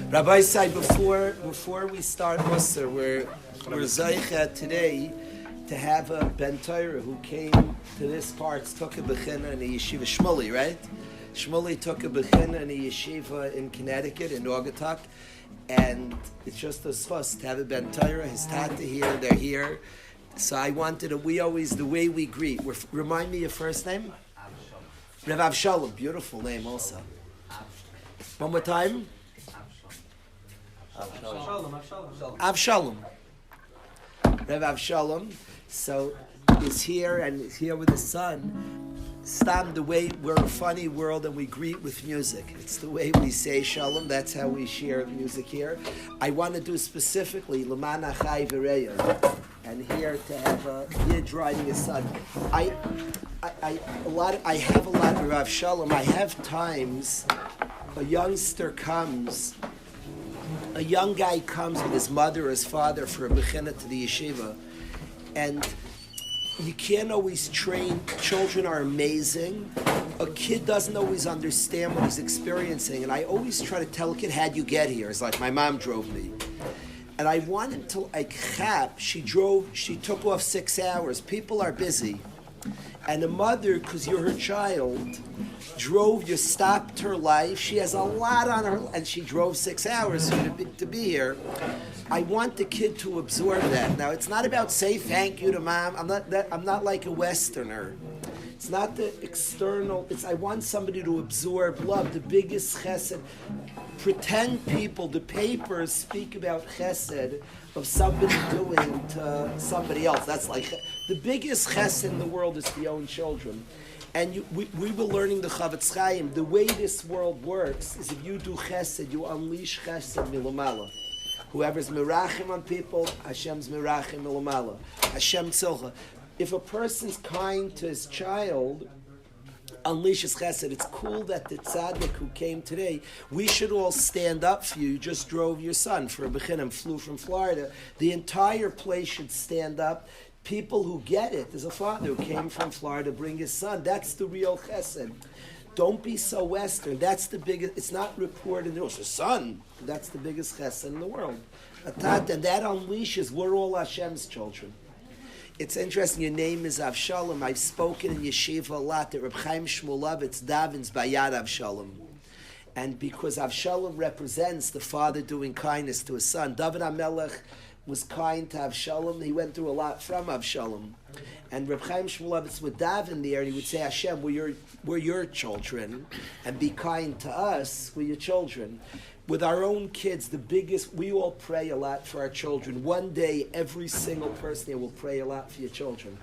Rabbi Sai, before we start Musar, we're Zaycha today to have a Ben Torah who came to this part, took a Bechina in a yeshiva, Shmuley, right? Shmuley took a Bechina in a yeshiva in Connecticut, in Naugatuck, and it's just a schus to have a Ben Torah, his tata here, they're here. So I wanted the way we greet. Remind me your first name? Rav Avshalom, beautiful name also. One more time. Avshalom. Rav Avshalom. So is here and is here with his son. Stam, the way we're a funny world and we greet with music. It's the way we say shalom. That's how we share music here. I want to do specifically L'man Achai V'Reya, and here to have a Yid riding his son. I have a lot of Rav Shalom. I have times a young guy comes with his mother or his father for a bechina to the yeshiva, and you can't always train. Children are amazing. A kid doesn't always understand what he's experiencing, and I always try to tell a kid, how'd you get here? It's like, my mom drove me. And I wanted to, she took off 6 hours. People are busy. And the mother, because you're her child, stopped her life. She has a lot on her, and she drove 6 hours to be here. I want the kid to absorb that. Now, it's not about say thank you to mom. I'm not like a Westerner. It's not the external. I want somebody to absorb love. The biggest chesed. Pretend people, the papers speak about chesed of somebody doing to somebody else. That's like the biggest chesed in the world is to your own children. And we were learning the Chavetz Chaim. The way this world works is if you do chesed, you unleash chesed milamala. Whoever's mirachim on people, Hashem's mirachim milamala. Hashem tzilcha. If a person's kind to his child, unleashes chesed. It's cool that the tzaddik who came today, we should all stand up for you. You just drove your son for a bechina, flew from Florida. The entire place should stand up. People who get it, there's a father who came from Florida to bring his son. That's the real chesed. Don't be so Western. That's the biggest, it's not reported, it's a son. That's the biggest chesed in the world. And that unleashes, we're all Hashem's children. It's interesting, your name is Avshalom. I've spoken in yeshiva a lot that Reb Chaim Shmulevitz davens Bayad Avshalom. And because Avshalom represents the father doing kindness to his son, David HaMelech was kind to Avshalom. He went through a lot from Avshalom. And Reb Chaim Shmulevitz would daven there, and he would say, Hashem, we're your children, and be kind to us, we're your children. With our own kids, we all pray a lot for our children. One day, every single person here will pray a lot for your children.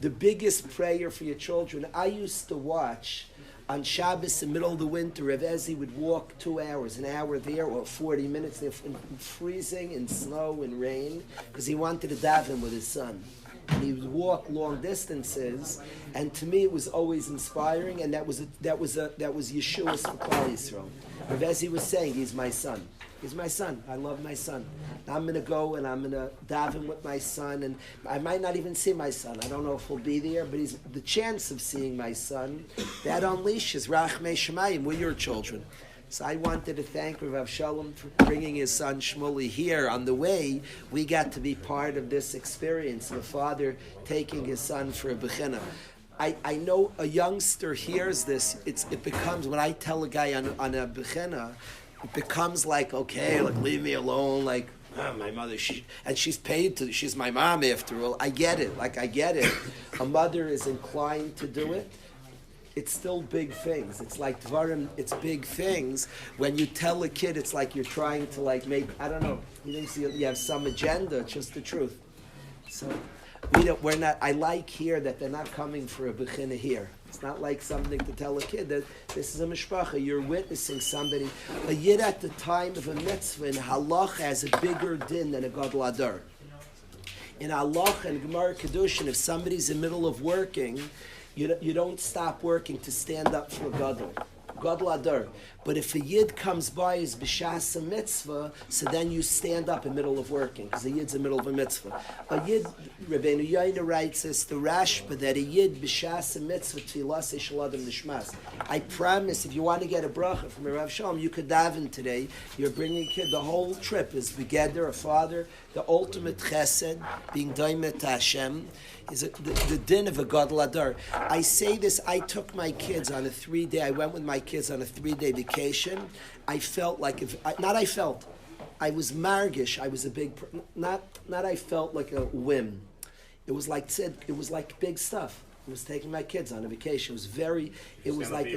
The biggest prayer for your children, I used to watch on Shabbos in the middle of the winter, Rav Ezi would walk 2 hours, an hour there, or 40 minutes there, in freezing, in snow, in rain, because he wanted to daven with his son. And he would walk long distances, and to me it was always inspiring, and that was Yeshua's for Klal Yisrael. Rav Ezi was saying, he's my son. He's my son. I love my son. I'm going to go and I'm going to daven with my son, and I might not even see my son. I don't know if he'll be there, but the chance of seeing my son, that unleashes Rachmei Shemayim. We're your children. So I wanted to thank Rav Avshalom for bringing his son Shmuley here. On the way, we got to be part of this experience of a father taking his son for a bechina. I know a youngster hears this. It becomes, when I tell a guy on a bechina, it becomes like, okay, like leave me alone, like my mother, she's paid to, she's my mom after all. I get it. A mother is inclined to do it. It's still big things. It's like Dvarim, it's big things. When you tell a kid, it's like you're trying to make, I don't know, you have some agenda, it's just the truth. So we're not, I like here that they're not coming for a bechina here. It's not like something to tell a kid that this is a mishpacha. You're witnessing somebody. A yid at the time of a mitzvah in halacha has a bigger din than a gadol adar. In halacha and Gemara Kedushin, if somebody's in the middle of working, you don't stop working to stand up for a gadol. Gadol Adar. But if a Yid comes by as b'shas a mitzvah, so then you stand up in the middle of working, because a Yid's in the middle of a mitzvah. A Yid, Rabbeinu Yaina writes this, the Rashba, that a Yid b'shas a mitzvah tfilas shel adam nishmas. I promise, if you want to get a bracha from Rav Shalom, you could daven today. You're bringing a kid. The whole trip is begeder, a father, the ultimate chesed, being daimet to Hashem, is the din of a Gadol Adar. I say this, I took my kids on a 3-day, I went with my kids on a 3-day vacation. I felt like, I was margish, I was a big, not I felt like a whim. It was like big stuff. I was taking my kids on a vacation. It was like...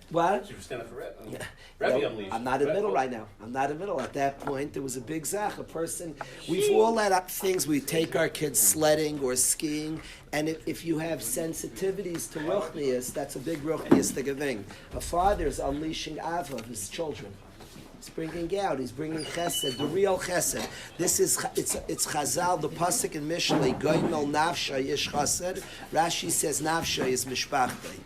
What? So you were standing for Rebbe. Yeah. Rebbe No, unleashed. I'm not in the middle right now. I'm not in the middle. At that point, there was a big zach. A person, we've all had up things. We take our kids sledding or skiing, and if you have sensitivities to ruchnius, that's a big ruchniistic thing. A father's unleashing ava of his children. He's bringing out. He's bringing chesed, the real chesed. This is it's Chazal, the pasuk in Mishlei, Goymel nafsha ish chesed. Rashi says nafsha is mishpachtei.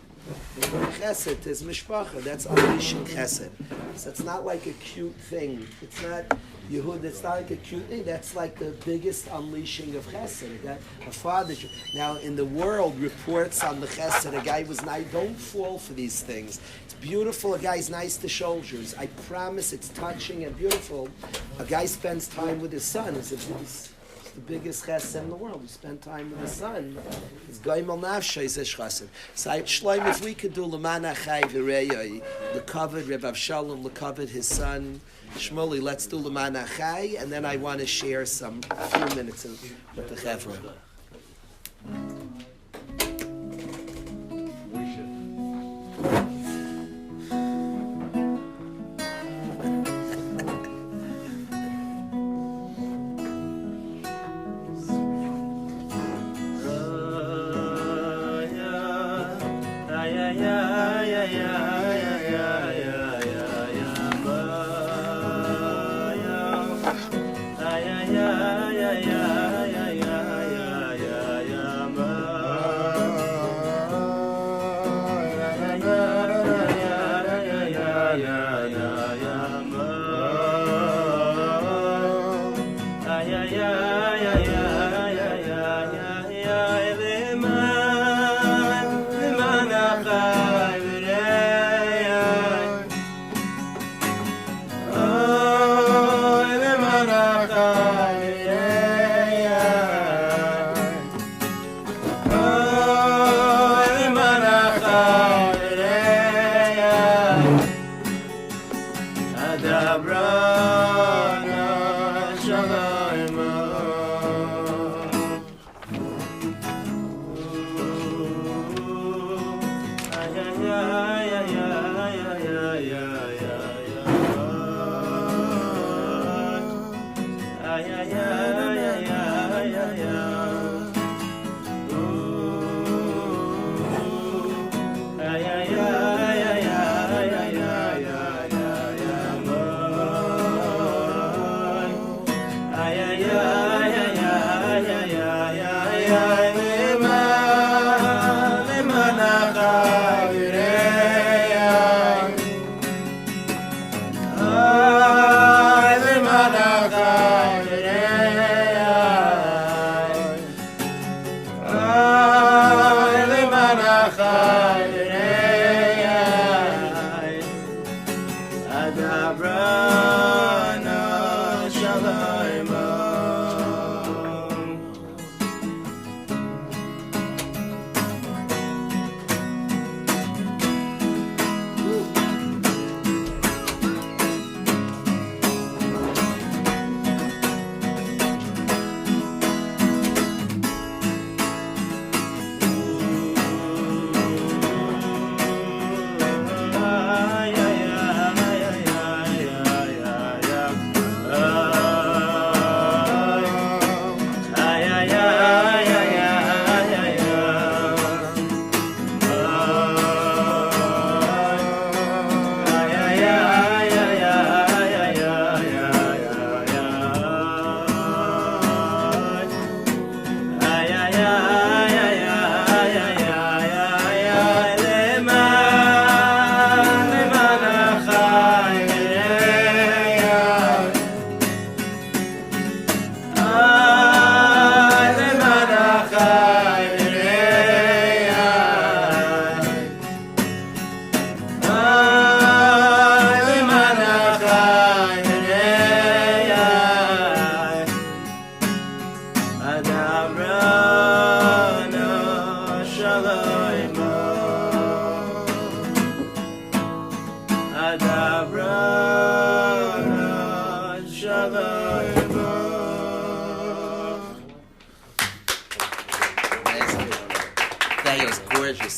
Chesed is mishpacha. That's unleashing chesed. So it's not like a cute thing. It's not Yehud. It's not like a cute thing. That's like the biggest unleashing of chesed. That a father. Now in the world, reports on the chesed. A guy was nice. Don't fall for these things. It's beautiful. A guy's nice to shoulders. I promise. It's touching and beautiful. A guy spends time with his son. It's the biggest chesed in the world. We spend time with the son. It's Goymel Nafsha is a chesed. So Shloim, if we could do L'man Achai V'Reyai, L'Kavod Reb Avshalom, L'Kavod his son, Shmuley, let's do L'man Achai, and then I want to share a few minutes with the Chevra.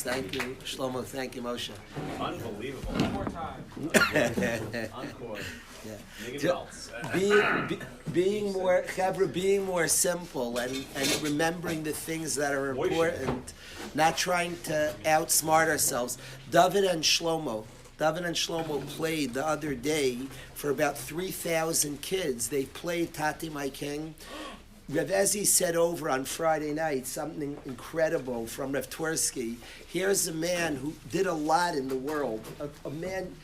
Thank you, Shlomo. Thank you, Moshe. Unbelievable. One more time. Encore. Being more simple and remembering the things that are important, not trying to outsmart ourselves. David and Shlomo played the other day for about 3,000 kids. They played Tati My King. Rav Ezi said over on Friday night something incredible from Rav Twersky. Here's a man who did a lot in the world, a man,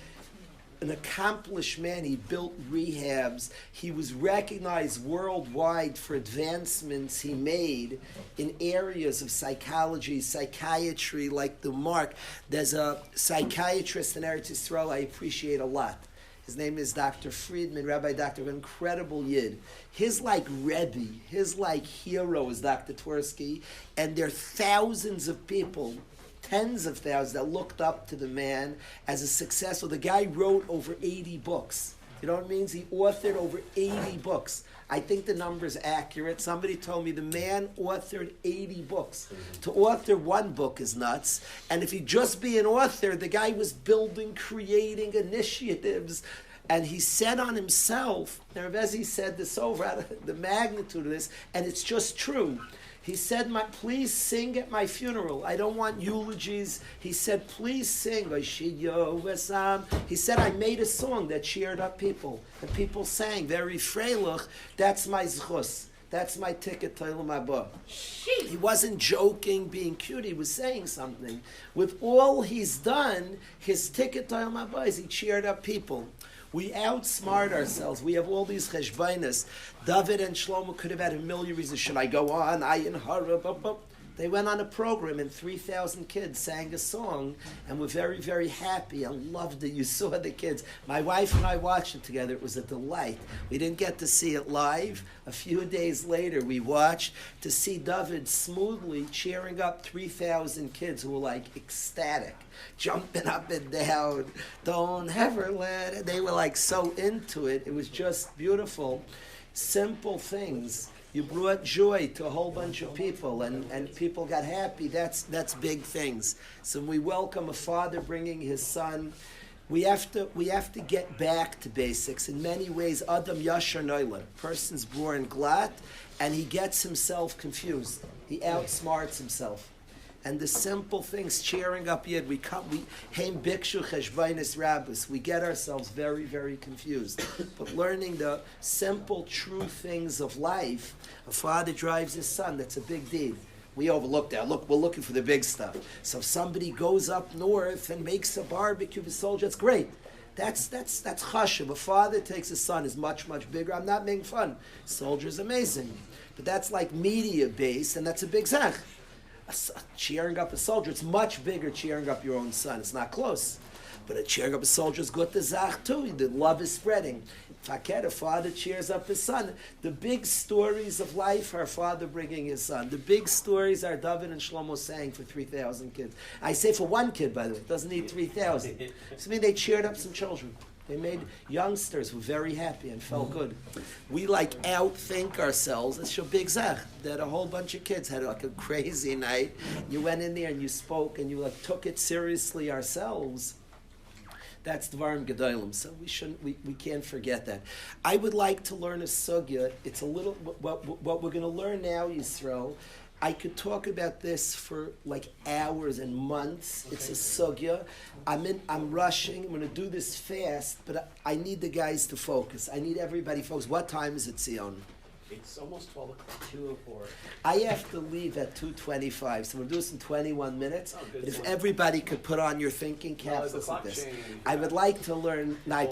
an accomplished man. He built rehabs. He was recognized worldwide for advancements he made in areas of psychology, psychiatry, like the mark. There's a psychiatrist in Eretz Yisrael I appreciate a lot. His name is Dr. Friedman, Rabbi Dr. Incredible Yid. His Rebbe, his hero is Dr. Twersky, and there are thousands of people, tens of thousands, that looked up to the man as a successful. The guy wrote over 80 books. You know what it means? He authored over 80 books. I think the number is accurate. Somebody told me the man authored 80 books. To author one book is nuts. And if he'd just be an author, the guy was building, creating initiatives. And he said on himself, now Rav Ezi said this over, out of the magnitude of this, and it's just true. He said, please sing at my funeral. I don't want eulogies. He said, please sing. He said, I made a song that cheered up people. And people sang, very freilich, that's my zchus. That's my ticket to Olam Haba. He wasn't joking, being cute. He was saying something. With all he's done, his ticket to Olam Haba is he cheered up people. We outsmart ourselves. We have all these cheshbainis. David and Shlomo could have had a million reasons. Should I go on? Ayin hara. They went on a program and 3,000 kids sang a song and were very, very happy and loved it. You saw the kids. My wife and I watched it together. It was a delight. We didn't get to see it live. A few days later, we watched to see David smoothly cheering up 3,000 kids who were ecstatic, jumping up and down. Don't ever let it. They were so into it. It was just beautiful. Simple things. You brought joy to a whole bunch of people, and people got happy. That's big things. So we welcome a father bringing his son. We have to get back to basics. In many ways, Adam Yashar Noila, person's born glat, and he gets himself confused. He outsmarts himself. And the simple things, cheering up Yid, we heim bikshu cheshbainis rabbis. We get ourselves very, very confused. But learning the simple, true things of life, a father drives his son, that's a big deed. We overlook that. Look, we're looking for the big stuff. So if somebody goes up north and makes a barbecue for soldiers, that's great. That's chashuv. A father takes his son is much, much bigger. I'm not making fun. Soldier's amazing. But that's media based, and that's a big zach. Cheering up a soldier, it's much bigger cheering up your own son. It's not close. But a cheering up a soldier is good to zach too. The love is spreading. Faket, a father cheers up his son. The big stories of life are father bringing his son. The big stories are David and Shlomo sang for 3,000 kids. I say for one kid, by the way. It doesn't need 3,000. So they cheered up some children. They made youngsters who were very happy and felt good. We outthink ourselves. It's your big zach that a whole bunch of kids had a crazy night. You went in there and you spoke and you took it seriously ourselves. That's Dvarim Gedolim. So we can't forget that. I would like to learn a sugya. It's a little what we're going to learn now, Yisrael. I could talk about this for hours and months. Okay. It's a sugya. I'm rushing. I'm going to do this fast, but I need the guys to focus. I need everybody focused. What time is it, Sion? It's almost 12 o'clock. 2:04. I have to leave at 2:25, so we'll do this in 21 minutes. But if everybody could put on your thinking caps, listen to this. I would like to learn. My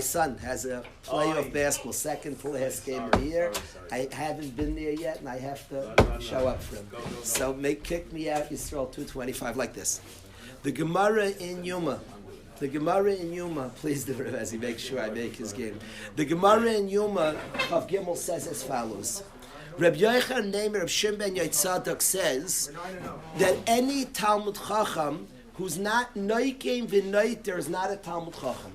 son has a playoff basketball, second to last game of the year. I haven't been there yet, and I have to show up for him. So kick me out, Yisrael, 2:25, like this. The Gemara in Yuma. Please do it as he makes sure I make his game. The Gemara in Yuma of Gimel says as follows. Reb Yochanan named Reb Shimon ben Yotzadok says that any Talmud Chacham who's not noikem v'noiter is not a Talmud Chacham.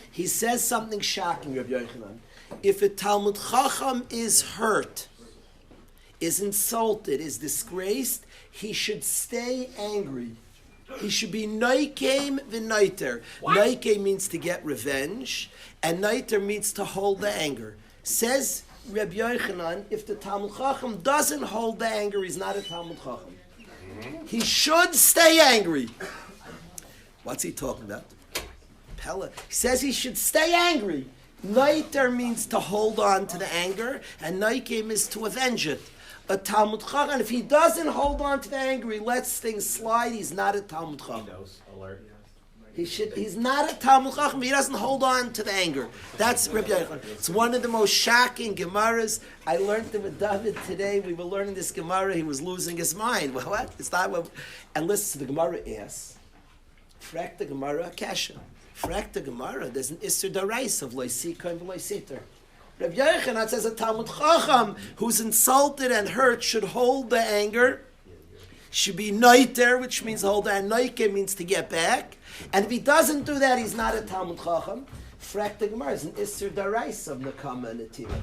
He says something shocking, Reb Yochanan. If a Talmud Chacham is hurt, is insulted, is disgraced, he should stay angry. He should be noikem v'noiter. Noikem means to get revenge, and noiter means to hold the anger. Says Rabbi Yochanan, if the Talmud Chacham doesn't hold the anger, he's not a Talmud Chacham. He should stay angry. What's he talking about? Pella. He says he should stay angry. Noiter means to hold on to the anger, and noikem is to avenge it. A Talmud Chacham, if he doesn't hold on to the anger, he lets things slide, he's not a Talmud Chacham. Alert. He's not a Talmud Chacham, he doesn't hold on to the anger. That's Rabbi Yochanan. It's one of the most shocking Gemaras. I learned it with David today. We were learning this Gemara, he was losing his mind. Well, what? It's not what... And listen, the Gemara asks, Frak the Gemara Kasha. Frak the Gemara, there's an Isser Darais of Loisikoim v'Loisiter. Rabbi Yochanan says a Talmud Chacham who's insulted and hurt should hold the anger, should be noiter, which means hold the anger. Noike means to get back. And if he doesn't do that, he's not a Talmud Chacham. Frak the Gemara is an Isser Darais of Nekama and Netira.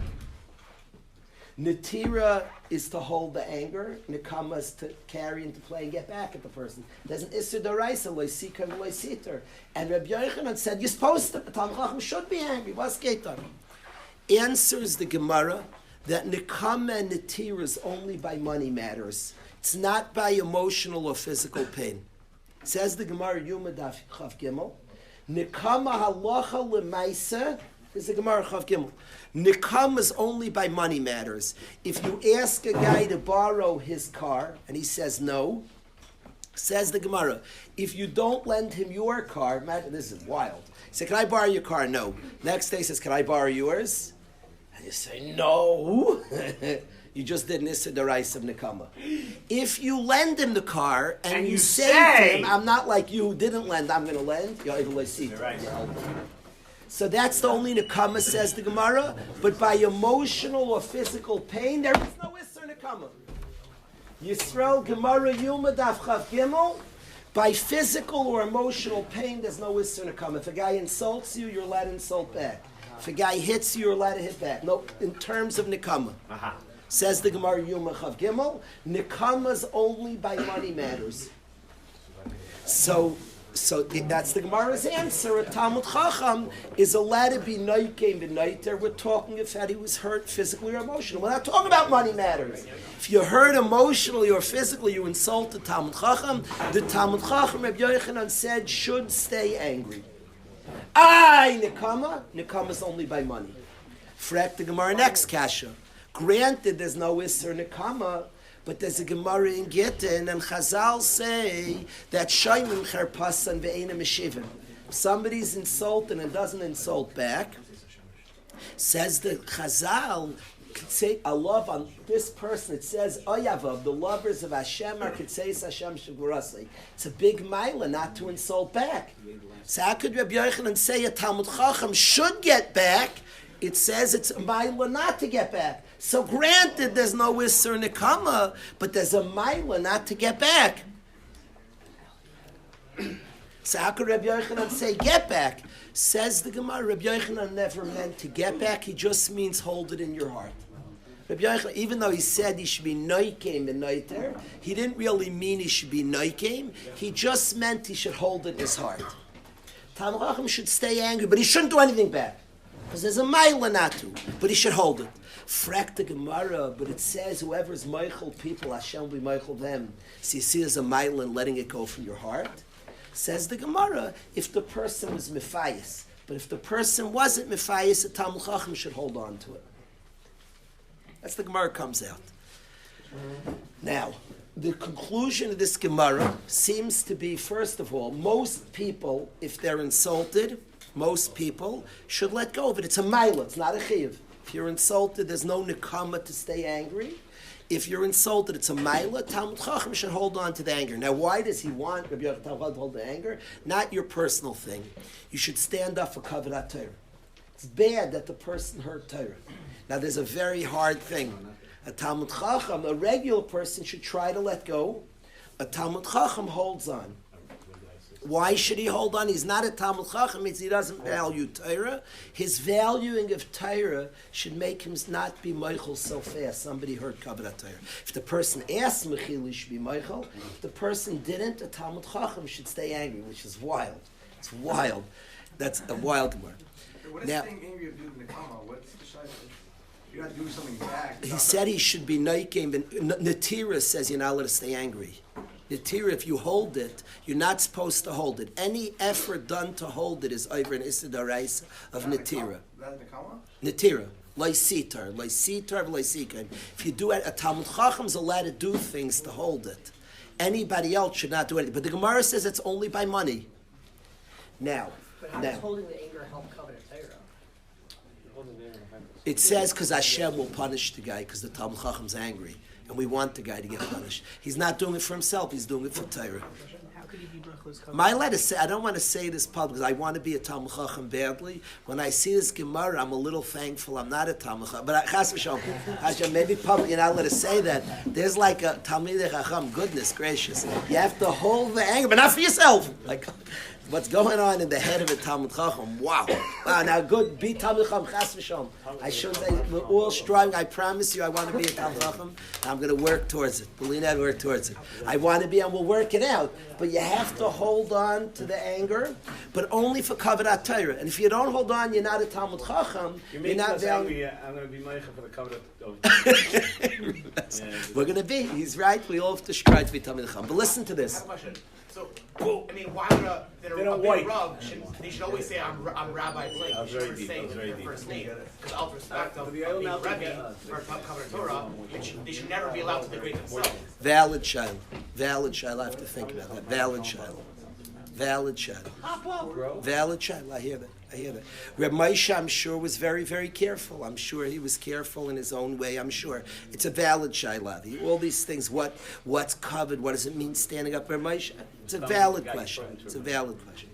Netira is to hold the anger. Nekama is to carry into play and get back at the person. There's an Isser Darais, Loisika and Loisiter. And Rabbi Yochanan said, you're supposed to, a Talmud Chacham should be angry. What's Geitar? Answers the Gemara that Nekama and Netira is only by money matters. It's not by emotional or physical pain. Says the Gemara, Yuma Daf Chav Gimel, Nekama halacha lemaisa, is the Gemara Chav Gimel. Nekama is only by money matters. If you ask a guy to borrow his car, and he says no, says the Gemara, if you don't lend him your car, imagine, this is wild. He said, can I borrow your car? No. Next day he says, can I borrow yours? And you say, no. You just did Nissa Darais of Nekama. If you lend him the car and you say to him, I'm not like you who didn't lend, I'm going to lend, you're able to see. So that's the only Nekama, says the Gemara. But by emotional or physical pain, there is no Isser Nekama. Yisrael Gemara Yuma Daf Chav Gimel. By physical or emotional pain, there's no Isser Nekama. If a guy insults you, you're allowed to insult back. If a guy hits you, you're allowed to hit back. No, in terms of Nekama. Says the Gemara Yuma Chav Gimel, Nekama's only by money matters. So that's the Gemara's answer. A Talmud Chacham is allowed to be noikem v'noiter. We're talking if that he was hurt physically or emotionally. We're not talking about money matters. If you're hurt emotionally or physically, you insult the Talmud Chacham. The Talmud Chacham, Rabbi Yochanan said, should stay angry. Nekama. Nekama is only by money. Frak the Gemara next kasha. Granted, there's no Isser Nekama, but there's a Gemara in Gittin, and Chazal say that Shaimim Cherpasan ve'ena Meshivim. If somebody's insulted and doesn't insult back, says the Chazal, could say a love on this person. It says Oyavav, the lovers of Hashem are Kitseis Hashem Shagurasei. It's a big mila not to insult back. So how could Rabbi Yochanan say a Talmud Chacham should get back? It says it's a mila not to get back. So granted, there's no Isser Nekama, but there's a mila not to get back. So how could Rabbi Yochanan say get back? Says the Gemara, Rabbi Yochanan never meant to get back. He just means hold it in your heart. Rabbi Yochanan, even though he said he should be noikem and noiter, he didn't really mean he should be noikem. He just meant he should hold it in his heart. Talmud Chacham should stay angry, but he shouldn't do anything back. Because there's a mila not to, but he should hold it. Frak the Gemara, but it says whoever's meichel people, Hashem will be meichel them. So you see there's a mila in letting it go from your heart. Says the Gemara, if the person was mifayis, but if the person wasn't mifayis, the Talmud Chacham should hold on to it. That's the Gemara comes out. Now, the conclusion of this Gemara seems to be, first of all, most people, if they're insulted, most people should let go of it. It's a mila, it's not a chiyuv. If you're insulted, there's no nekama to stay angry. If you're insulted, it's a mila. Talmud Chacham should hold on to the anger. Now, why does he want Rabbi Yochanan to hold the anger? Not your personal thing. You should stand up for kavod Torah. It's bad that the person heard Torah. Now, there's a very hard thing. A Talmud Chacham, a regular person, should try to let go. A Talmud Chacham holds on. Why should he hold on? He's not a Talmud Chacham, means he doesn't value Torah. His valuing of Torah should make him not be Meichel so fast. Somebody heard Kabbalah Torah. If the person asked Mechil, he should be Meichel. If the person didn't, a Talmud Chacham should stay angry, which is wild. It's wild. That's a wild word. What is staying angry of doing the Nekama? What's the shayla? You're not doing something back. He said he should be Naikim, but Natira says you're not allowed to stay angry. Natira, if you hold it, you're not supposed to hold it. Any effort done to hold it is over an Issa D'Oraisa of Natira. That Nekama? Natira. Lysitar. Lysitar, Lysikan. If you do it, a Talmud Chacham's allowed to do things to hold it. Anybody else should not do anything. But the Gemara says it's only by money. Now. But how does holding the anger help covenant Torah? It says because Hashem will punish the guy because the Talmud Chacham's angry. And we want the guy to get punished. He's not doing it for himself, he's doing it for Torah. How could he be brachos covenant? My letter say, I don't want to say this public because I want to be a Talmud Chacham badly. When I see this Gemara, I'm a little thankful I'm not a Talmud Chacham. But Chas v'shalom, Hashem, maybe public, you're not allowed to say that. There's like a Talmid Chacham, goodness gracious. You have to hold the anger, but not for yourself. Like, what's going on in the head of a Talmud Chacham? Wow. Now good, be Talmud Chacham, Chas v'shalom. I should say, we're all striving. I promise you I want to be a Talmud Chacham. I'm going to work towards it. Believe that, work towards it. I want to be, and we'll work it out. But you have to hold on to the anger, but only for Kavod Torah. And if you don't hold on, you're not a Talmud Chacham. You're not angry. I'm going to be meichel for the Kavod. We're going to be. He's right. We all have to strive to be Talmud Chacham. But listen to I this. have a question. So, I mean, why would a big Rav, they should always say, I'm Rabbi Blake. They should never say their first name. Because out of respect of being Rebbe, or Kavod Torah, they should never be allowed to degrade themselves. Valid child. Valid child. I have to think about that. Valid child. Valid child. Valid child. I hear that. I hear that. Reb Moshe, I'm sure, was very, very careful. I'm sure he was careful in his own way. I'm sure. It's a valid shayla. All these things, what's covered, what does it mean standing up, Reb Moshe? It's a valid question. It's a valid question.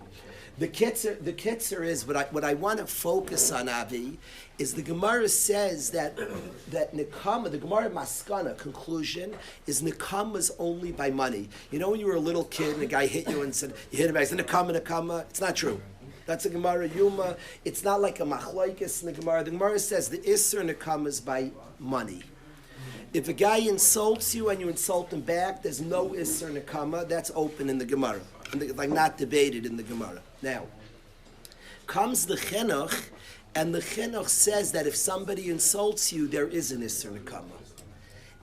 The kitzer is, what I want to focus on, Avi, is the Gemara says that Nekama, the Gemara Maskana conclusion, is Nekama's only by money. You know when you were a little kid and a guy hit you and said, you hit him back, he said, Nekama. It's not true. That's a Gemara Yuma. It's not like a machlokes in the Gemara. The Gemara says the Isser Nekama is by money. If a guy insults you and you insult him back, there's no Isser Nekama. That's open in the Gemara. Like not debated in the Gemara. Now, comes the Chinuch, and the Chinuch says that if somebody insults you, there is an Isser Nekama.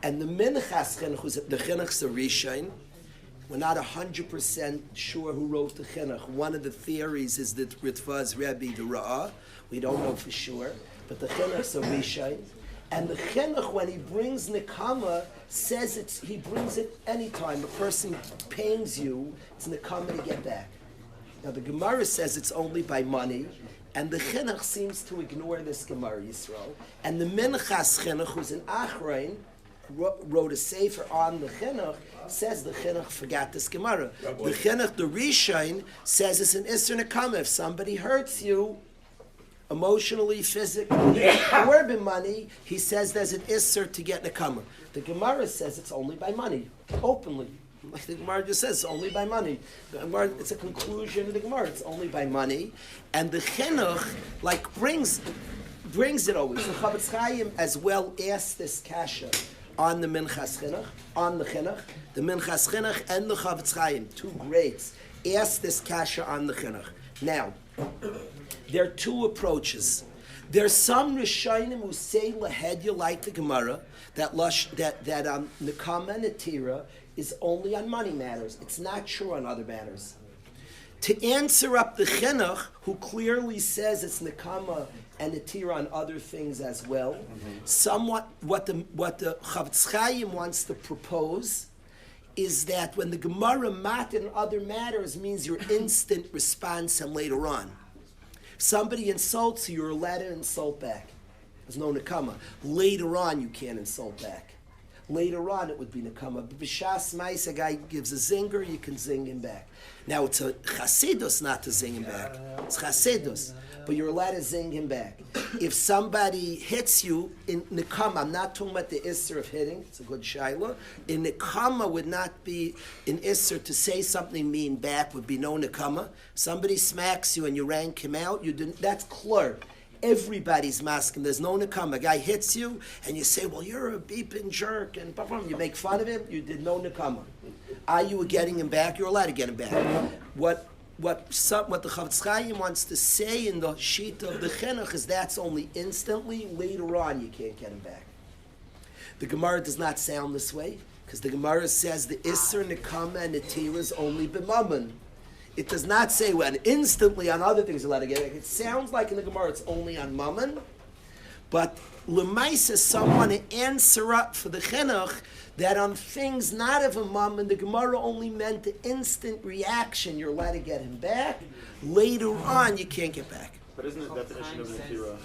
And the Minchas Chinuch, the Chinuch's a Rishain. We're not 100% sure who wrote the Chinuch. One of the theories is that Ritva's Rebbe, the Ra'ah. We don't know for sure. But the Chinuch's a Rishain. And the Chinuch, when he brings Nekama, says he brings it anytime. A person pains you, it's Nekama to get back. Now the Gemara says it's only by money, and the Chinuch seems to ignore this Gemara, Yisrael. And the Minchas Chinuch, who's in Achrein, wrote a sefer on the Chinuch, says the Chinuch forgot this Gemara. The Chinuch, the Rishain, says it's an Isser Nekama. If somebody hurts you, emotionally, physically, or by money, he says there's an Isser to get Nekama. The Gemara says it's only by money, openly. Like the Gemara just says, it's only by money. The Gemara, it's a conclusion of the Gemara, it's only by money. And the Chinuch, brings it always. The Chavetz Chaim as well asked this kasha on the Minchas Chinuch, on the Chinuch. The Minchas Chinuch and the Chavetz Chaim, two greats, asked this kasha on the Chinuch. Now, there are two approaches. There's some Rishonim who say lahedya like the Gemara that Nekama and Netira is only on money matters. It's not true on other matters. To answer up the Chinuch, who clearly says it's Nekama and Netira on other things as well, somewhat what the Chavetz Chaim wants to propose is that when the Gemara mat in other matters means your instant response and later on. Somebody insults you, you're allowed to insult back. There's no Nekama. Later on, you can't insult back. Later on, it would be Nekama. But B'shas Mais, a guy gives a zinger, you can zing him back. Now, it's a Chassidus not to zing him back. It's Chassidus. but you're allowed to zing him back. If somebody hits you in nekama, I'm not talking about the isser of hitting. It's a good shaila. In nekama would not be an isser to say something mean back. Would be no nekama. Somebody smacks you and you rank him out. You didn't. That's klur. Everybody's masking. There's no nekama. A guy hits you and you say, well, you're a beeping jerk, and you make fun of him. You did no nekama. You were getting him back. You're allowed to get him back. What the Chafetz Chaim wants to say in the sheet of the chinuch is that's only instantly. Later on, you can't get him back. The Gemara does not sound this way because the Gemara says the Isser, Nekama, and Netira is only b'mammon. It does not say when instantly on other things you're allowed to get back. It sounds like in the Gemara it's only on mammon, but l'maisa someone to answer up for the chinuch that on things not of a mammon, the Gemara only meant the instant reaction. You're allowed to get him back. Later on, you can't get back. But isn't the definition of Netira?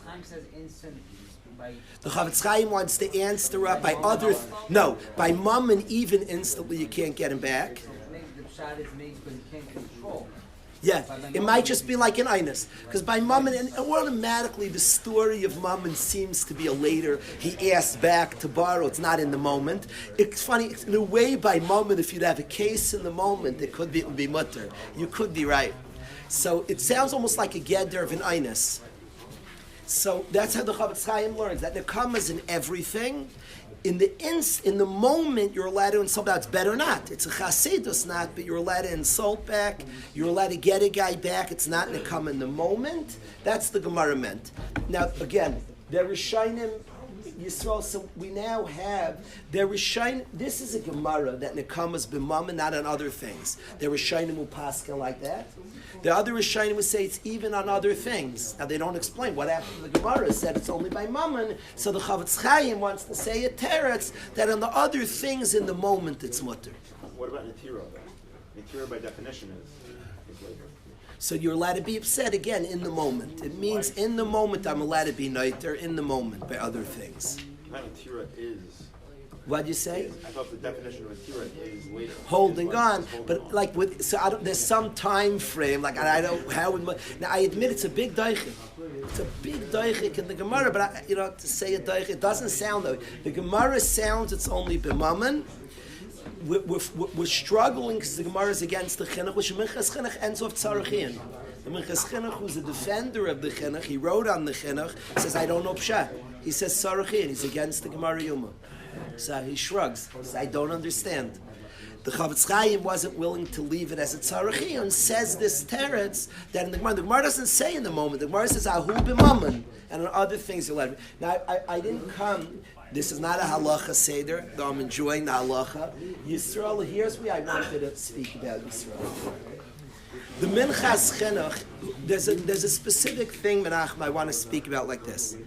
Chaim says instant. The Chafetz Chaim wants to answer up by other. By mammon, even instantly you can't get him back. The pshat is made because you can't control. Yeah, it might just be like an Inus. Because by Mammon, and automatically the story of Mammon seems to be a later, he asked back to borrow, it's not in the moment. It's funny, in a way by Mammon, if you'd have a case in the moment, it would be mutter. You could be right. So it sounds almost like a Geder of an Inus. So that's how the Chafetz Chaim learns, that Nekama is in everything. In the moment, you're allowed to insult back. It's better not. It's a Chassidus not, but you're allowed to insult back. You're allowed to get a guy back. It's not nekama in the moment. That's the Gemara meant. Now, again, there is Shainim Yisrael. So we now have there is Shainim. This is a Gemara that nekama is b'mama, not on other things. There is Shainim Upaska like that. The other Rishonim would say it's even on other things. Now they don't explain what happened to the Gemara. Said it's only by Mammon. So the Chafetz Chaim wants to say a teretz that on the other things in the moment it's mutter. What about Netira though? Netira by definition is later. So you're allowed to be upset again in the moment. It means in the moment I'm allowed to be noiter in the moment by other things. Netira is. What'd you say? I thought the definition of Netira is later. Holding on, but like there's some time frame. Like I don't how would now I admit it's a big daichik. It's a big daichik in the Gemara, but to say a daichik it doesn't sound though. The Gemara sounds it's only b'mammon. We're struggling because the Gemara is against the chinuch, which Minchas chinuch ends off tzarachin. The Minchas chinuch, who's the defender of the chinuch, he wrote on the chinuch, says I don't know pshat. He says tzarachin. He's against the Gemara Yuma. So he shrugs. He says, I don't understand. The Chafetz Chaim wasn't willing to leave it as a tzarachin and says this teretz that in the Gemara doesn't say in the moment. The Gemara says ahu b'mammon and on other things you'll let. Now I didn't come. This is not a halacha seder, though I'm enjoying the halacha. Yisrael, here's what I wanted to speak about Yisrael. The Minchas Chinuch, there's a specific thing, Menachem, I want to speak about like this.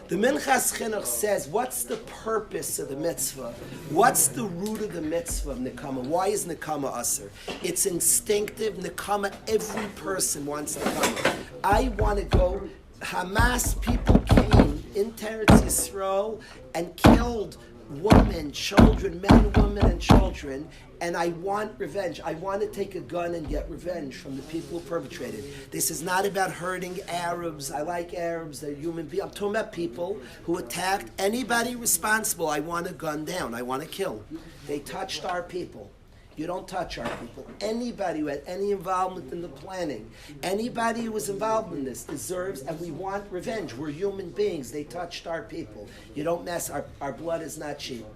The Minchas Chinuch says, what's the purpose of the mitzvah? What's the root of the mitzvah of Nekama? Why is Nekama Aser? It's instinctive. Nekama, every person wants Nekama. I want to go. Hamas people came in Teretz Yisrael and killed women, children, men, women, and children, and I want revenge. I want to take a gun and get revenge from the people who perpetrated. This is not about hurting Arabs. I like Arabs. They're human beings. I'm talking about people who attacked anybody responsible. I want to gun down. I want to kill. They touched our people. You don't touch our people. Anybody who had any involvement in the planning, anybody who was involved in this deserves, and we want revenge. We're human beings. They touched our people. You don't mess, our blood is not cheap.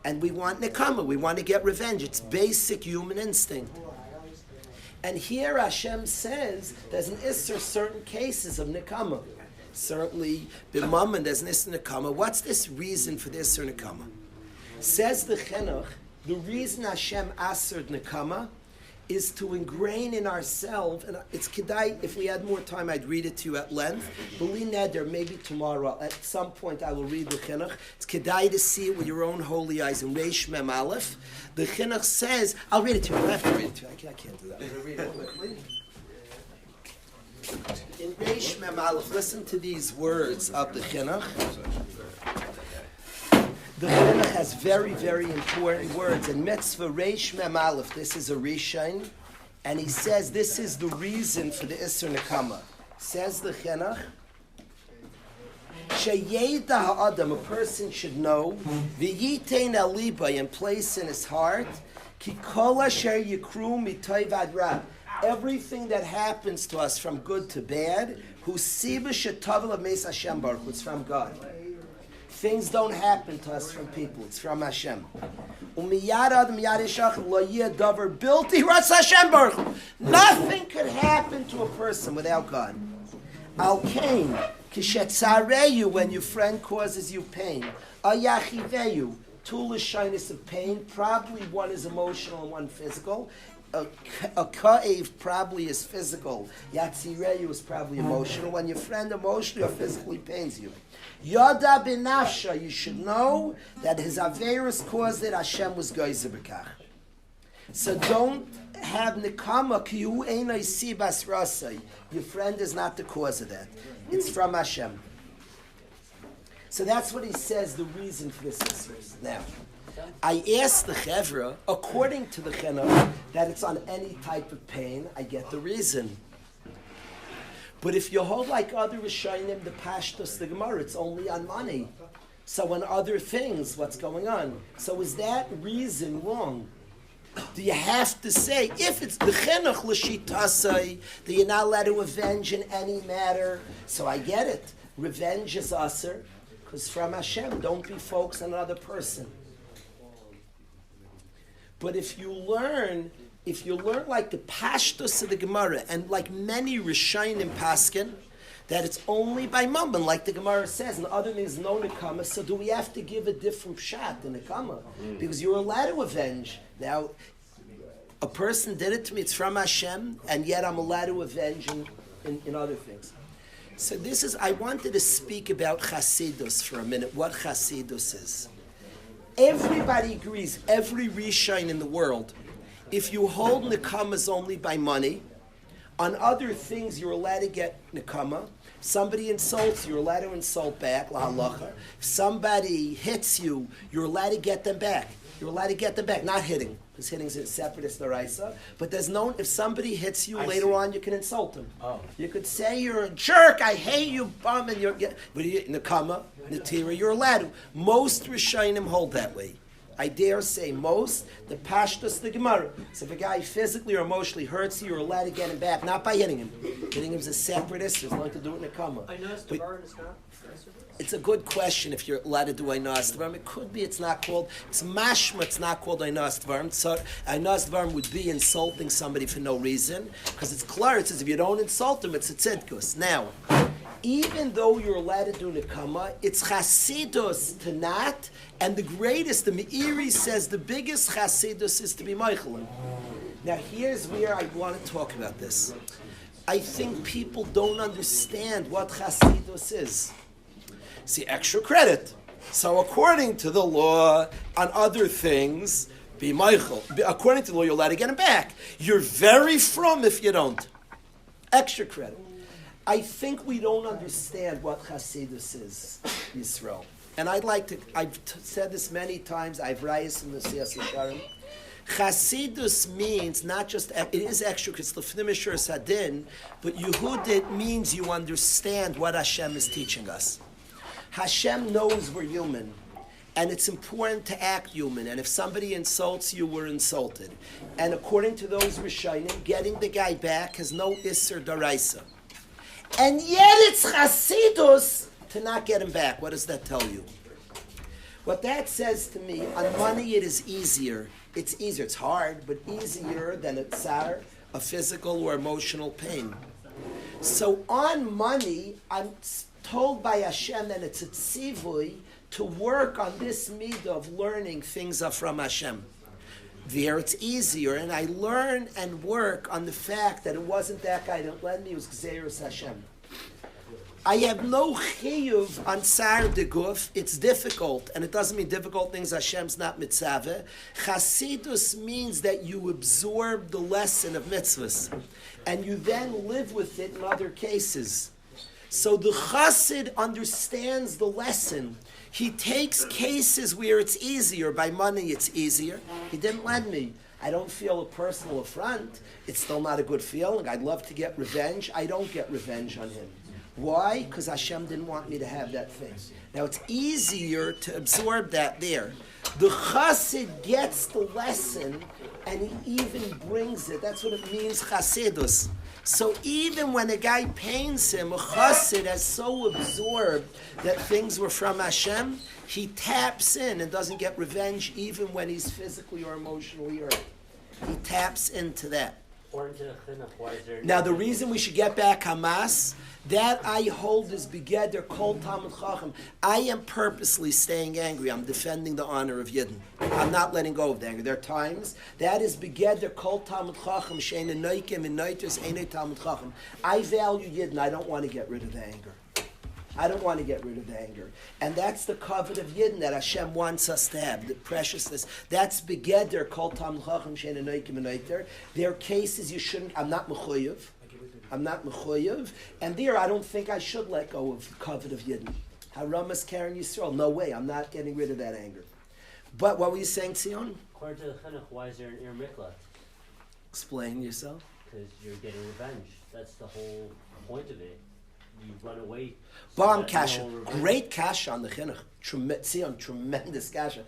And we want nekama. We want to get revenge. It's basic human instinct. And here Hashem says there's an isser certain cases of nekama. Certainly, b'mammon there's an isser nekama. What's this reason for the isser nekama? Says the Chinuch, the reason Hashem asered nekama is to ingrain in ourselves, and it's kedai, if we had more time I'd read it to you at length, b'li neder, maybe tomorrow, at some point I will read the Chinuch. It's kedai to see it with your own holy eyes in Reish Mem Aleph. The Chinuch says, I'll read it to you, I have to read it to you, I can't do that. Read it quickly. In Reish Mem Aleph, listen to these words of the Chinuch. The Chinuch has very, very important words. In Mitzvah Reish Mem Aleph, this is a Rishon. And he says this is the reason for the Isser Nekama. Says the Chinuch, Sheyeda ha'adam, a person should know, v'yitein alibay, and place in his heart, ki kol asher yikru mitoy vad ra. Everything that happens to us from good to bad, hu siba shetavel of Meis Hashem Baruch Hu, it's from God. Things don't happen to us from people, it's from Hashem. Umiyad adam yad ishach lo yeh davar bilti ratz Hashem Baruch Hu. Nothing could happen to a person without God. Al kain, kishetzareyu, when your friend causes you pain. Ayachiveyu, two lashonos of pain, probably one is emotional and one physical. A ka'ev probably is physical. Yatzireyu is probably emotional. When your friend emotionally or physically pains you. Yada binafsha, you should know that his aveirus caused it, Hashem was geizer b'kach. So don't have nekama ki hu einay sibas rasai. Your friend is not the cause of that. It's from Hashem. So that's what he says, the reason for this is. Now, I asked the Chevra, according to the Chinuch, that it's on any type of pain, I get the reason. But if you hold like other Rishonim, the Pashtus, the Gemara, it's only on money. So on other things, what's going on? So is that reason wrong? Do you have to say, if it's the Chinuch l'shitasai, that you're not allowed to avenge in any matter? So I get it. Revenge is aser, because from Hashem, don't be focused on another person. But if you learn like the Pashtus of the Gemara, and like many Rishonim Paskin, that it's only by Mammon, like the Gemara says, and other things no Nekama, so do we have to give a different shot than Nekama? Because you're allowed to avenge. Now, a person did it to me, it's from Hashem, and yet I'm allowed to avenge in other things. So this is, I wanted to speak about Chassidus for a minute, what Chassidus is. Everybody agrees, every Rishon in the world, if you hold Nekamas only by money, on other things you're allowed to get Nekama. Somebody insults you, you're allowed to insult back, la halacha. If somebody hits you, you're allowed to get them back. You're allowed to get them back, not hitting, because hitting is separate, it's the Raisa. But there's no, if somebody hits you later on, you can insult them. Oh. You could say you're a jerk, I hate you, bum, and you're, but Nekama, Natira, you're allowed to. Most Rishonim hold that way. I dare say most, the Pashtus, the Gemara. So if a guy physically or emotionally hurts you, you're allowed to get him back, not by hitting him. Hitting him is a separatist, there's nothing to do with Nekama. It's a good question if you're allowed to do Einas Dvarim. It could be it's not called, it's mashma, it's not called Einas Dvarim. So Einas Dvarim would be insulting somebody for no reason, because it's clear, it says if you don't insult them, it's a tzidkus. Now, even though you're allowed to do Nekama, it's Chassidus to not, and the greatest, the Meiri says the biggest Chassidus is to be Meichelim. Now here's where I want to talk about this. I think people don't understand what Chassidus is. See, extra credit. So according to the law, on other things, be Meichel. According to the law, you're allowed to get him back. You're very from if you don't. Extra credit. I think we don't understand what Chassidus is, Yisrael. And I've said this many times, I've raised in the Siyas Yisharim. Chassidus means not just, it is extra, it's Lefnim Yishur Sadin, but Yehudit means you understand what Hashem is teaching us. Hashem knows we're human, and it's important to act human, and if somebody insults you, we're insulted. And according to those Rishonim, getting the guy back has no Isser Daraisa. And yet it's Chassidus to not get him back. What does that tell you? What that says to me, on money it is easier. It's easier, it's hard, but easier than a tsar, a physical or emotional pain. So on money, I'm told by Hashem that it's a tzivui to work on this midah of learning things are from Hashem. There it's easier, and I learn and work on the fact that it wasn't that guy that led me, it was Gzeirus Hashem. I have no chiyuv on tsar de guf. It's difficult, and it doesn't mean difficult things. Hashem's not mitzvah. Chassidus means that you absorb the lesson of mitzvahs, and you then live with it in other cases. So the chassid understands the lesson. He takes cases where it's easier. By money, it's easier. He didn't lend me. I don't feel a personal affront. It's still not a good feeling. I'd love to get revenge. I don't get revenge on him. Why? Because Hashem didn't want me to have that thing. Now it's easier to absorb that there. The chassid gets the lesson and he even brings it. That's what it means, Chassidus. So even when a guy pains him, a chassid has so absorbed that things were from Hashem, he taps in and doesn't get revenge even when he's physically or emotionally hurt. He taps into that. Now the reason we should get back Hamas, that I hold is begeder kol Talmud Chacham. I am purposely staying angry. I'm defending the honor of Yidden. I'm not letting go of the anger. There are times that is begeder kol Talmud Chacham she'ena noikim and noitus einay Talmud Chacham. I value Yidden. I don't want to get rid of the anger. I don't want to get rid of the anger. And that's the covet of Yidden that Hashem wants us to have, the preciousness. That's begeder kol Talmud Chacham she'ena noikim and noiter. There are cases you shouldn't, I'm not mechuyev. I'm not mechuyev, and there I don't think I should let go of the covet of Yidden. Haramas Karen Yisrael, no way, I'm not getting rid of that anger. But what were you saying, Tzion? According to the chinuch, why is there an ir miklat? Explain yourself. Because you're getting revenge. That's the whole point of it. You run away. Bam kasha, great kasha on the chinuch. Tzion, tremendous kasha.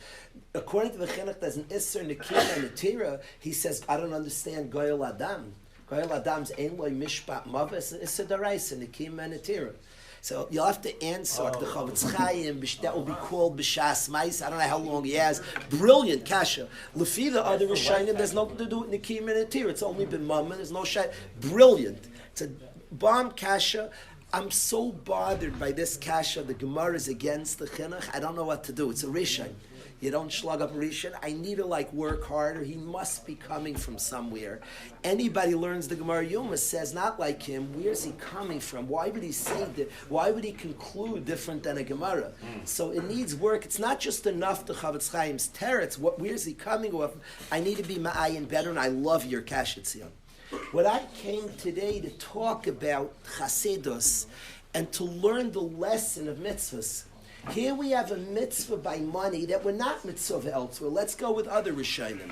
According to the chinuch, there's an isser nekim and a tira. He says, I don't understand goyel adam. Goyel Adam's ein loy mishpat mavis is a daraisa nikim and a tira. So you'll have to answer the Chavetz Chaim. That will be called b'shas mais. I don't know how long he has. Brilliant kasha. Lefi the other Rishonim, there's nothing to do with nikim and a tira. It's only been mammon. There's no shay. Brilliant. It's a bomb kasha. I'm so bothered by this kasha. The Gemara is against the chinuch. I don't know what to do. It's a Rishon. You don't slug up Rishon. I need to work harder. He must be coming from somewhere. Anybody learns the Gemara Yoma says not like him. Where's he coming from? Why would he say that? Why would he conclude different than a Gemara? So it needs work. It's not just enough to Chavetz Chaim's teretz. Where's he coming off? I need to be ma'ayin better, and I love your kasha Tzion. What I came today to talk about Chassidus and to learn the lesson of mitzvahs. Here we have a mitzvah by money that we're not mitzvah elsewhere. Let's go with other Rishonim.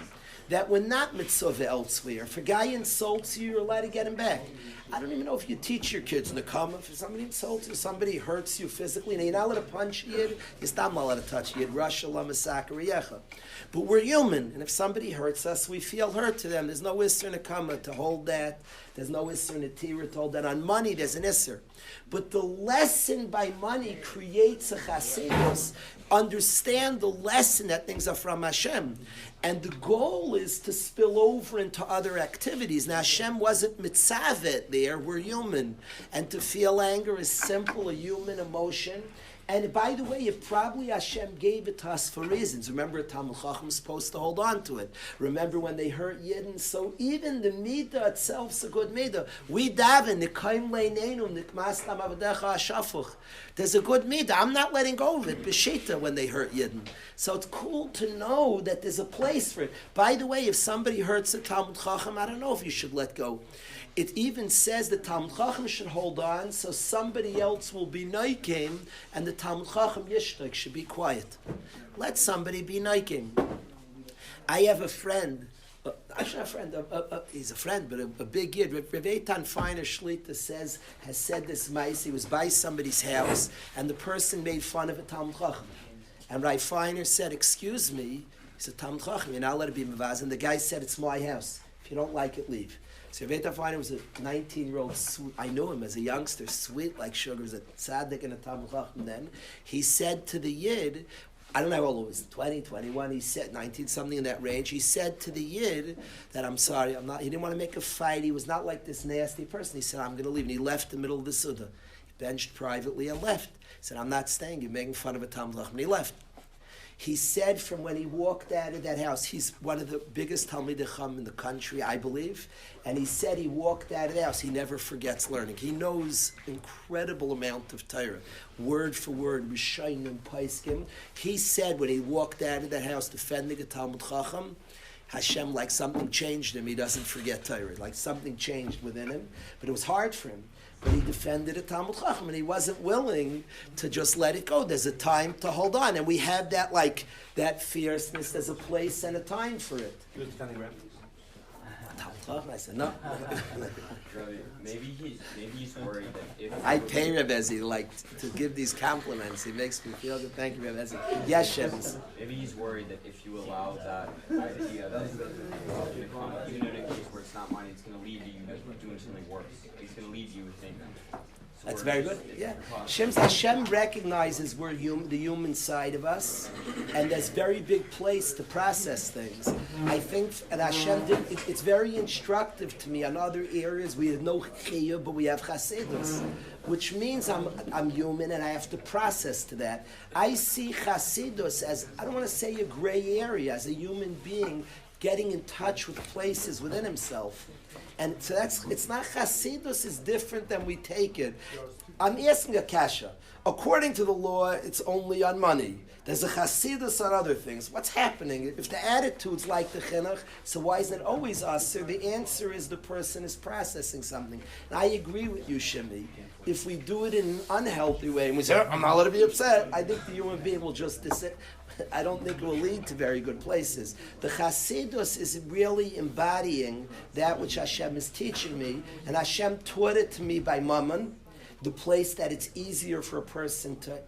That we're not mitzvah elsewhere. If a guy insults you, you're allowed to get him back. I don't even know if you teach your kids in the common. If somebody insults you, somebody hurts you physically, and you're not allowed to punch Yid, you're not allowed to touch Yid. Rasha Lamasakariyecha. But we're human, and if somebody hurts us, we feel hurt to them. There's no isser in a kama to hold that. There's no isser in a tira to hold that. On money, there's an isser. But the lesson by money creates a chassidus. Understand the lesson that things are from Hashem. And the goal is to spill over into other activities. Now Hashem wasn't mitzavet there, we're human. And to feel anger is simple, a human emotion. And by the way, if probably Hashem gave it to us for reasons. Remember, Talmud Chacham is supposed to hold on to it. Remember when they hurt Yidden? So even the midah itself is a good midah. We daven, Nikaim leinenu, Nikmastam avadecha hashafuch. There's a good midah. I'm not letting go of it, b'shita, when they hurt Yidden. So it's cool to know that there's a place for it. By the way, if somebody hurts a Talmud Chacham, I don't know if you should let go. It even says the Talmud Chacham should hold on, so somebody else will be noikim, and the Talmud Chacham yishtak should be quiet. Let somebody be noikim. I have a friend. Actually, a friend. He's a friend, but a big yid. Rav Eitan Feiner Shlita has said this ma'is. He was by somebody's house, and the person made fun of a Talmud Chacham. And Rav Feiner said, "Excuse me." He said, "Talmud Chacham, you're not allowed to be mavaz." And the guy said, "It's my house. If you don't like it, leave." So Rav Eitan Feiner was a 19-year-old. I knew him as a youngster, sweet like sugar. He was a tzaddik and a Talmud Chacham. Then he said to the yid, I don't know how old he was, 20, 21, he said, 19, something in that range. He said to the Yid that, I'm sorry, I'm not, he didn't want to make a fight. He was not like this nasty person. He said, I'm going to leave. And he left in the middle of the Suda. He benched privately and left. He said, I'm not staying. You're making fun of a Talmud Chacham. And he left. He said from when he walked out of that house, he's one of the biggest Talmidei Chacham in the country, I believe. And he said he walked out of the house. He never forgets learning. He knows incredible amount of Torah, word for word, Rishonim, Paiskim. He said when he walked out of that house defending a Talmud Chacham, Hashem, like something changed him. He doesn't forget Torah. Like something changed within him. But it was hard for him. but he defended a Talmud Chacham, and he wasn't willing to just let it go. There's a time to hold on, and we have that that fierceness. There's a place and a time for it. I said no. Maybe he's worried that if I pay Reb Ezi to give these compliments. He makes me feel good. Thank you, Reb Ezi. Yes, Shems. maybe he's worried that if you allow that idea that even in a case where it's not mine, it's going to lead you doing something worse. He's going to lead you thinking. That's very good. Yeah, Hashem recognizes we're the human side of us, and there's very big place to process things. I think, and Hashem it's very instructive to me. On other areas, we have no chiyuv, but we have Chassidus, which means I'm human and I have to process to that. I see Chassidus as, I don't want to say a gray area, as a human being getting in touch with places within himself. And so it's not Chassidus is different than we take it. I'm asking a kasha. According to the law, it's only on money. There's a Chassidus on other things. What's happening? If the attitude's like the chinuch, so why isn't it always us? So the answer is the person is processing something. And I agree with you, Shimi. If we do it in an unhealthy way, and we say, I'm not allowed to be upset, I think the human being will just I don't think it will lead to very good places. The Chassidus is really embodying that which Hashem is teaching me, and Hashem taught it to me by Mammon, the place that it's easier for a person to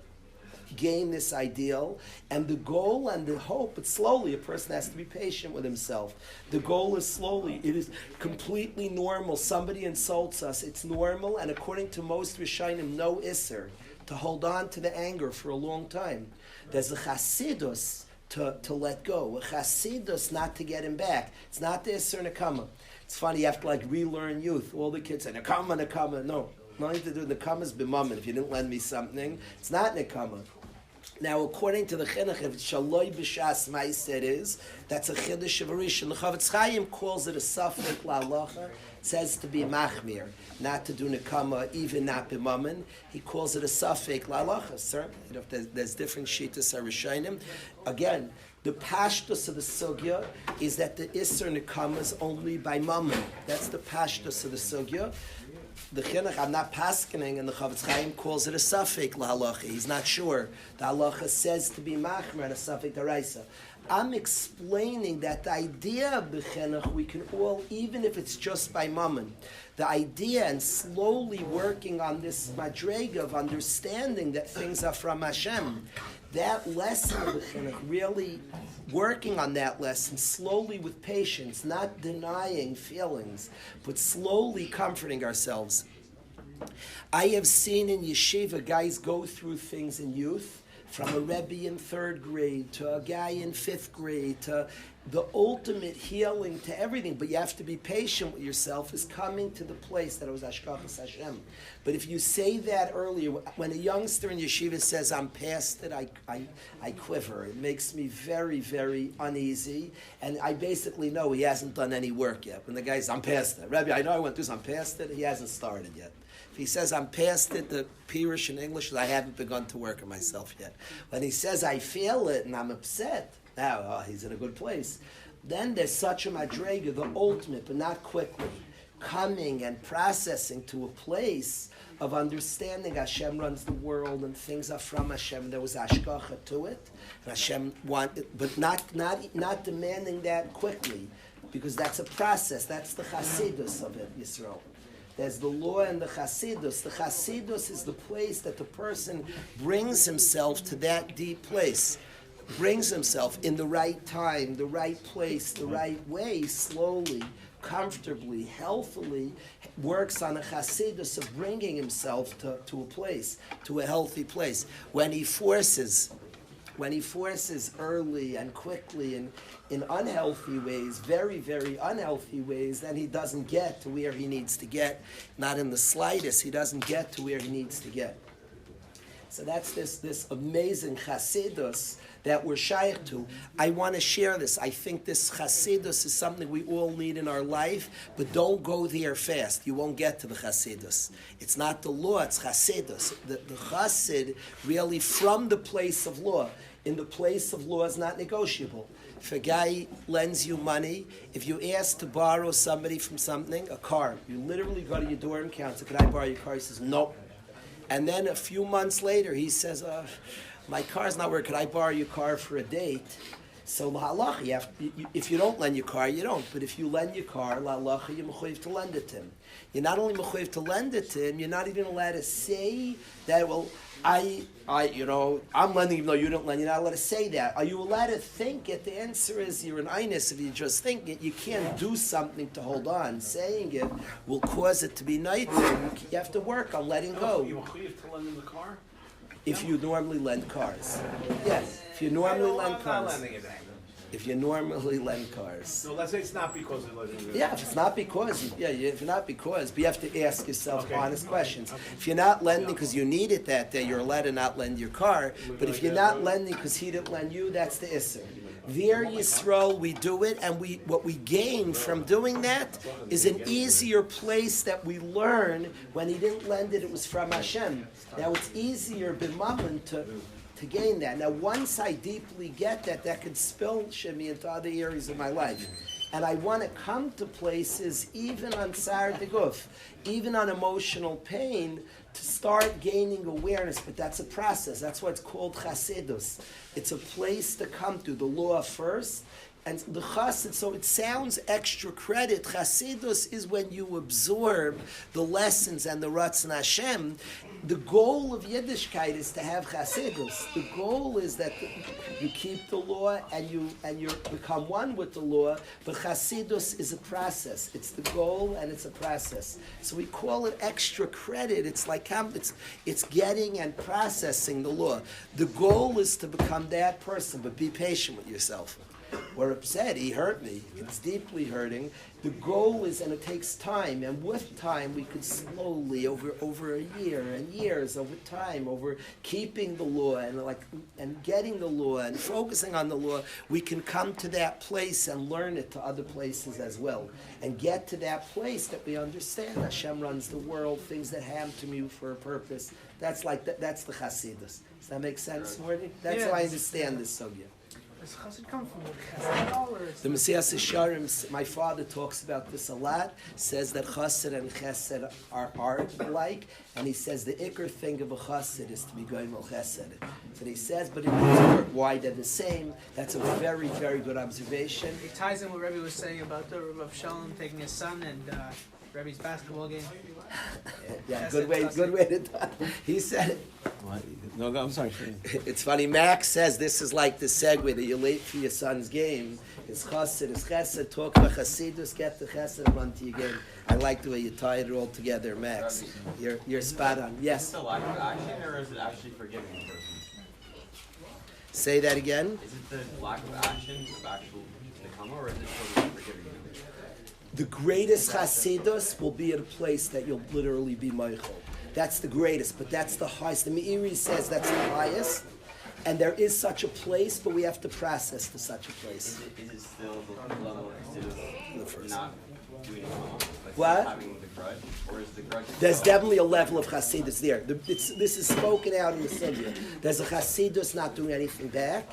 gain this ideal, and the goal and the hope, but slowly a person has to be patient with himself. The goal is slowly. It is completely normal. Somebody insults us. It's normal, and according to most Rishonim, no Isser, to hold on to the anger for a long time. There's a Chassidus to let go, a Chassidus not to get him back. It's not the Isser Nekama. It's funny, you have to relearn youth. All the kids say, Nekama, Nekama. No, nothing to do with Nekama's b'mammon. If you didn't lend me something, it's not Nekama. Now, according to the Chinuch, if Shaloi B'Shas Ma'aseh it is, that's a Chiddush of Rishon. The Chavetz Chaim calls it a Safek La'alacha. It says to be Machmir, not to do Nekama, even not B'mammon. He calls it a Safek La'alacha, certainly. There's different Shittas Rishonim. Again, the pashtus of the sugya is that the Isser Nekama is only by Mammon. That's the pashtus of the sugya. The chinuch, I'm not paskening, and the Chavetz Chaim calls it a safek lahalacha. He's not sure. The halacha says to be machmer and a safek daraisa. I'm explaining that the idea of the chinuch, we can all, even if it's just by mammon, the idea and slowly working on this madrega of understanding that things are from Hashem, that lesson of the chinuch, really working on that lesson slowly with patience, not denying feelings, but slowly comforting ourselves. I have seen in yeshiva guys go through things in youth, from a Rebbe in 3rd grade to a guy in 5th grade to the ultimate healing to everything. But you have to be patient with yourself, is coming to the place that it was Ashkachas Hashem. But if you say that earlier, when a youngster in yeshiva says, I'm past it, I quiver. It makes me very, very uneasy. And I basically know he hasn't done any work yet. When the guy says, I'm past it. Rebbe, I know I went through this, I'm past it. He hasn't started yet. If he says, I'm past it, the Pirush in English is, I haven't begun to work on myself yet. When he says, I feel it and I'm upset, now he's in a good place. Then there's such a madrega, the ultimate, but not quickly, coming and processing to a place of understanding Hashem runs the world and things are from Hashem. There was ashkacha to it, and Hashem wanted, but not demanding that quickly, because that's a process. That's the Chassidus of it, Yisrael. There's the law and the Chassidus. The Chassidus is the place that the person brings himself to that deep place. Brings himself in the right time, the right place, the right way, slowly, comfortably, healthily, works on a Chassidus of bringing himself to a place, to a healthy place. When he forces early and quickly and in unhealthy ways, very, very unhealthy ways, then he doesn't get to where he needs to get. Not in the slightest, he doesn't get to where he needs to get. So that's this amazing Chassidus that we're shaykh to. I want to share this. I think this Chassidus is something we all need in our life, but don't go there fast. You won't get to the Chassidus. It's not the law, it's Chassidus. The Chassid really from the place of law. In the place of law is not negotiable. If a guy lends you money, if you ask to borrow somebody from something, a car, you literally go to your door and counter, could I borrow your car? He says, no. And then a few months later, he says, my car's not working, could I borrow your car for a date? So la halacha, if you don't lend your car, you don't. But if you lend your car, la halacha, you're mechuyev to lend it to him. You're not only mechuyev to lend it to him, you're not even allowed to say that, well, I'm lending even though you don't lend. You're not allowed to say that. Are you allowed to think it? The answer is you're an einus if you just think it. You can't do something to hold on. Saying it will cause it to be nicer. You have to work on letting go. You mechuyev to lend him the car? If you normally lend cars. Yes. If you normally lend cars. If you normally lend cars. So let's say it's not because of lending. Yeah, if it's not because, if not because, but you have to ask yourself honest questions. If you're not lending because you need it that day, you're allowed to not lend your car. But if you're not lending because he didn't lend you, that's the isser. There, Yisrael, we do it, and what we gain from doing that is an easier place that we learn. When he didn't lend it, it was from Hashem. Now it's easier, b'mammon, to gain that. Now, once I deeply get that, that could spill Shemi into other areas of my life. And I want to come to places, even on Sar Deguf, even on emotional pain, to start gaining awareness. But that's a process. That's why it's called Chassidus. It's a place to come to, the law first. And the chassid, so it sounds extra credit. Chassidus is when you absorb the lessons and the Ratzon Hashem. The goal of Yiddishkeit is to have chassidus. The goal is that you keep the law and you become one with the law. But chassidus is a process. It's the goal and it's a process. So we call it extra credit. It's like it's getting and processing the law. The goal is to become that person, but be patient with yourself. We're upset, he hurt me. It's deeply hurting. The goal is, and it takes time, and with time we could slowly, over a year and years, over time, over keeping the law and getting the law and focusing on the law, we can come to that place and learn it to other places as well. And get to that place that we understand Hashem runs the world, things that happen to me for a purpose. That's that's the Chassidus. Does that make sense, Morty? That's how I understand this sugya. Does chassid come from chesed or is The Messiah Sisharim, my father talks about this a lot, says that chassid and chesed are alike, and he says the ikr thing of a chassid is to be going al chesed. So he says, but in why they're the same, that's a very, very good observation. it ties in what Rebbe was saying about the Rav Shalom taking his son and Rebbe's basketball game? Yeah, good way to he said it. No, I'm sorry. It's funny, Max says this is like the segue that you're late for your son's game. It's chassid, it's chesed, talk about chassidus, get the chesed, and run to your game. I like the way you tied it all together, Max. You're spot on. Yes? Is it a lack of action, or is it actually forgiving the person? Say that again? Is it the lack of action of actual nekama, or is it totally forgiving them? The greatest chassidus will be at a place that you'll literally be meichel. That's the greatest, but that's the highest. The Meiri says that's the highest, and there is such a place, but we have to process to such a place. Is it still the level of not doing nekama, but What? still having the grudge, or is the grudge? There's definitely a level of chassidus there. This is spoken out in the Sugya. There's a chassidus not doing anything back,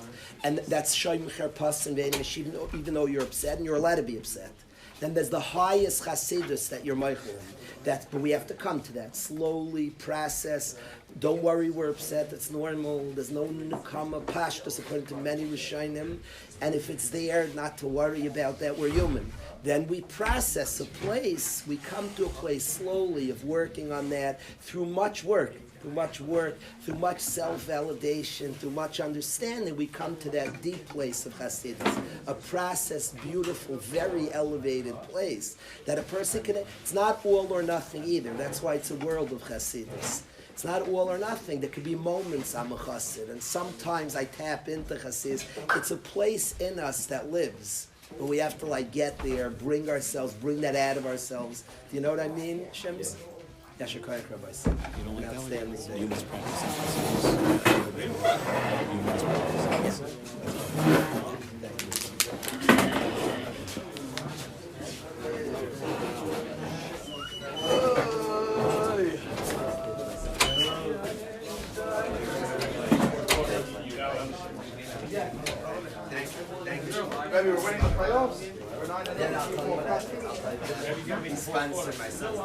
and that's shoym cherpas and ve'enish, even though you're upset, and you're allowed to be upset. Then there's the highest chassidus that you're meichel in. But we have to come to that slowly, process. Don't worry, we're upset. It's normal. There's no nukama pashtus according to many rishonim. And if it's there, not to worry about that. We're human. Then we process a place. We come to a place slowly of working on that through much work, through much self-validation, through much understanding. We come to that deep place of Chassidus, a processed, beautiful, very elevated place that a person can. It's not all or nothing either. That's why it's a world of Chassidus. It's not all or nothing. There could be moments I'm a chassid, and sometimes I tap into chassidus. It's a place in us that lives, but we have to get there, bring that out of ourselves. Do you know what I mean, Shems? Yes, your kayak rabbis. You don't like that one? You must practice. You must practice. Thank you. Maybe we're winning the playoffs. We're not. Then I'll tell you what I think. I'll tell you. Sponsor myself.